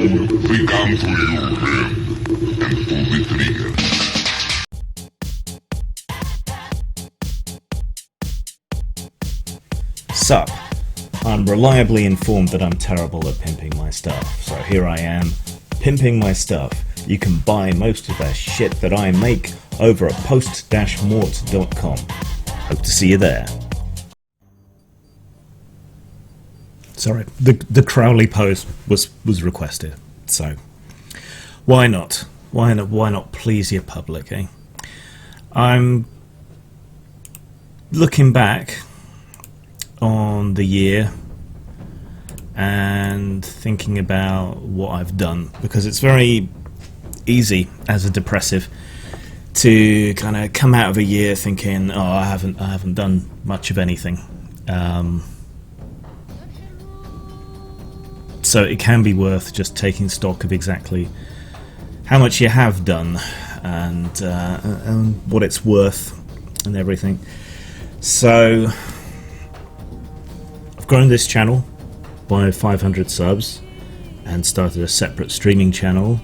they come for your hand and pull the trigger. Sup, I'm reliably informed that I'm terrible at pimping my stuff, so here I am, pimping my stuff. You can buy most of that shit that I make over at post-mort.com. Hope to see you there. Sorry, the Crowley post was requested, so why not? Why not please your public, eh? I'm looking back on the year and thinking about what I've done, because it's very easy as a depressive to kind of come out of a year thinking, oh, I haven't done much of anything. So it can be worth just taking stock of exactly how much you have done and what it's worth and everything. So I've grown this channel by 500 subs and started a separate streaming channel,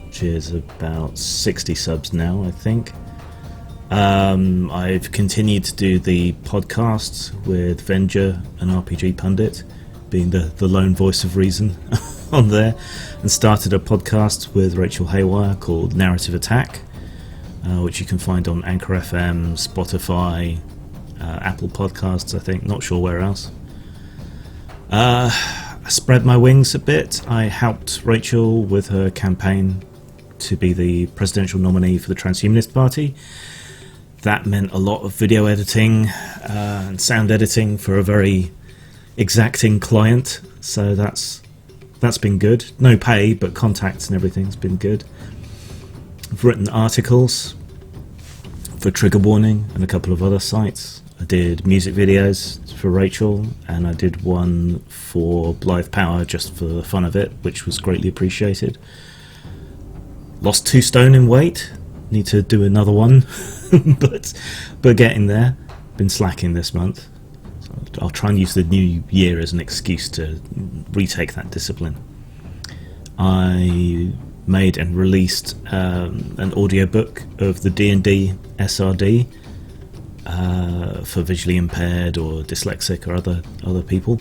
which is about 60 subs now, I think. I've continued to do the podcasts with Venger and RPG Pundit, being the lone voice of reason on there, and started a podcast with Rachel Haywire called Narrative Attack, which you can find on Anchor FM, Spotify, Apple Podcasts, I think, not sure where else. I spread my wings a bit. I helped Rachel with her campaign to be the presidential nominee for the Transhumanist Party. That meant a lot of video editing and sound editing for a very exacting client, so that's been good. No pay, but contacts and everything's been good. I've written articles for Trigger Warning and a couple of other sites. I did music videos for Rachel, and I did one for Blythe Power just for the fun of it, which was greatly appreciated. Lost 2 stone in weight. Need to do another one, but getting there. Been slacking this month. So I'll try and use the new year as an excuse to retake that discipline. I made and released an audiobook of the D&D SRD for visually impaired or dyslexic or other people.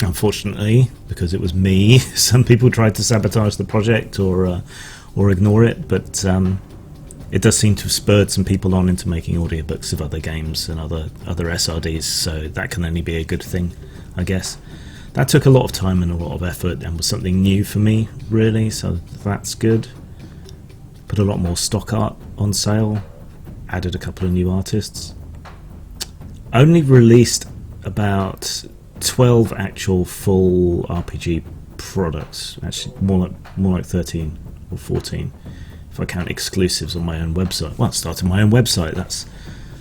Unfortunately, because it was me, some people tried to sabotage the project or ignore it, but it does seem to have spurred some people on into making audiobooks of other games and other SRDs, so that can only be a good thing, I guess. That took a lot of time and a lot of effort and was something new for me, really, so that's good. Put a lot more stock art on sale, added a couple of new artists. Only released about 12 actual full RPG products, actually more like 13 or 14 if I count exclusives on my own website. Well, I started my own website,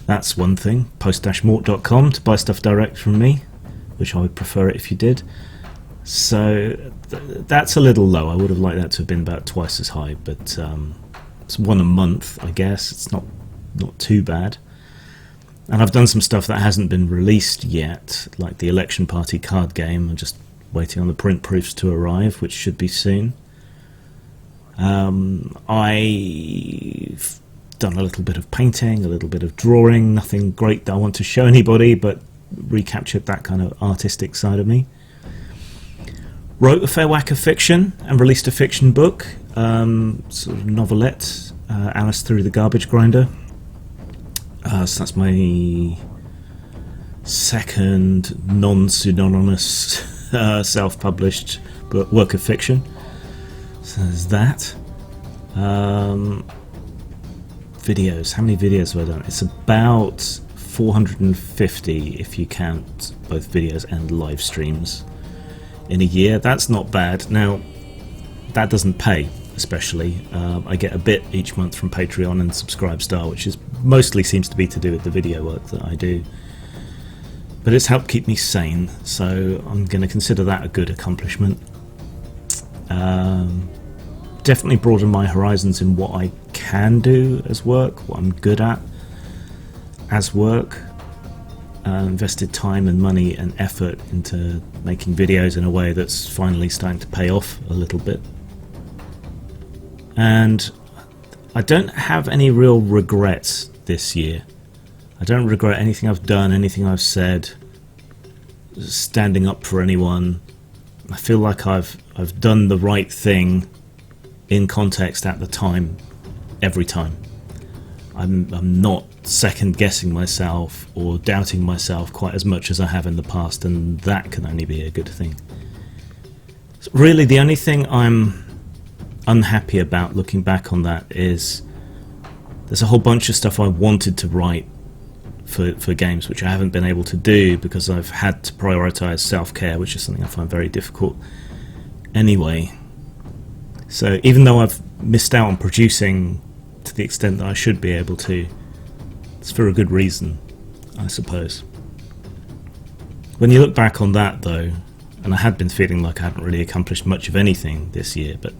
that's one thing, post-mort.com, to buy stuff direct from me, which I would prefer it if you did. So that's a little low. I would have liked that to have been about twice as high, but it's one a month, I guess. It's not too bad. And I've done some stuff that hasn't been released yet, like the Election Party card game. I'm just waiting on the print proofs to arrive, which should be soon. I've done a little bit of painting, a little bit of drawing, nothing great that I want to show anybody, but recaptured that kind of artistic side of me. Wrote a fair whack of fiction and released a fiction book, sort of novelette, Alice Through the Garbage Grinder. So that's my second non-pseudonymous self-published work of fiction. So there's that. Videos. How many videos have I done? It's about 450 if you count both videos and live streams in a year. That's not bad. Now, that doesn't pay, especially. I get a bit each month from Patreon and Subscribestar, which is mostly seems to be to do with the video work that I do. But it's helped keep me sane, so I'm going to consider that a good accomplishment. Definitely broaden my horizons in what I can do as work, what I'm good at as work. invested time and money and effort into making videos in a way that's finally starting to pay off a little bit. And I don't have any real regrets this year. I don't regret anything I've done, anything I've said, standing up for anyone. I feel like I've done the right thing in context at the time, every time. I'm not second guessing myself or doubting myself quite as much as I have in the past, and that can only be a good thing. So really, the only thing I'm unhappy about looking back on that is there's a whole bunch of stuff I wanted to write for games which I haven't been able to do because I've had to prioritise self-care, which is something I find very difficult anyway. So even though I've missed out on producing to the extent that I should be able to, it's for a good reason, I suppose. When you look back on that though, and I had been feeling like I hadn't really accomplished much of anything this year, but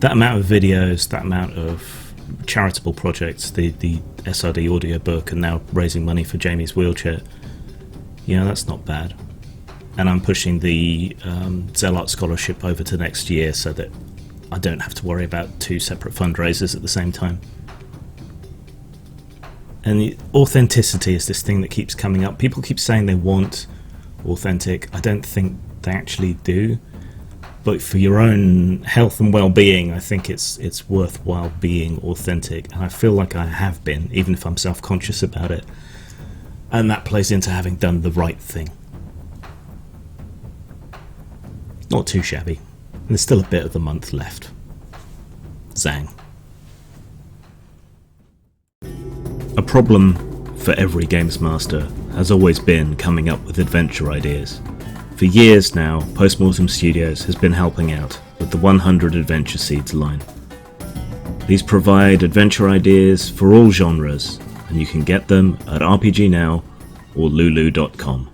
that amount of videos, that amount of charitable projects, the SRD audiobook, and now raising money for Jamie's wheelchair, that's not bad. And I'm pushing the Zealot scholarship over to next year so that I don't have to worry about two separate fundraisers at the same time. And the authenticity is this thing that keeps coming up. People keep saying they want authentic. I don't think they actually do. But for your own health and well-being, I think it's worthwhile being authentic. And I feel like I have been, even if I'm self-conscious about it. And that plays into having done the right thing. Not too shabby. And there's still a bit of the month left. Zang. A problem for every games master has always been coming up with adventure ideas. For years now, Postmortem Studios has been helping out with the 100 Adventure Seeds line. These provide adventure ideas for all genres, and you can get them at RPG Now or lulu.com.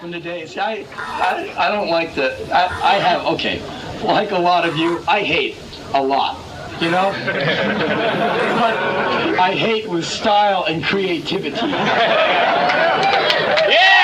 Today. See, I don't like I have, okay, like a lot of you, I hate a lot, But I hate with style and creativity. Yeah!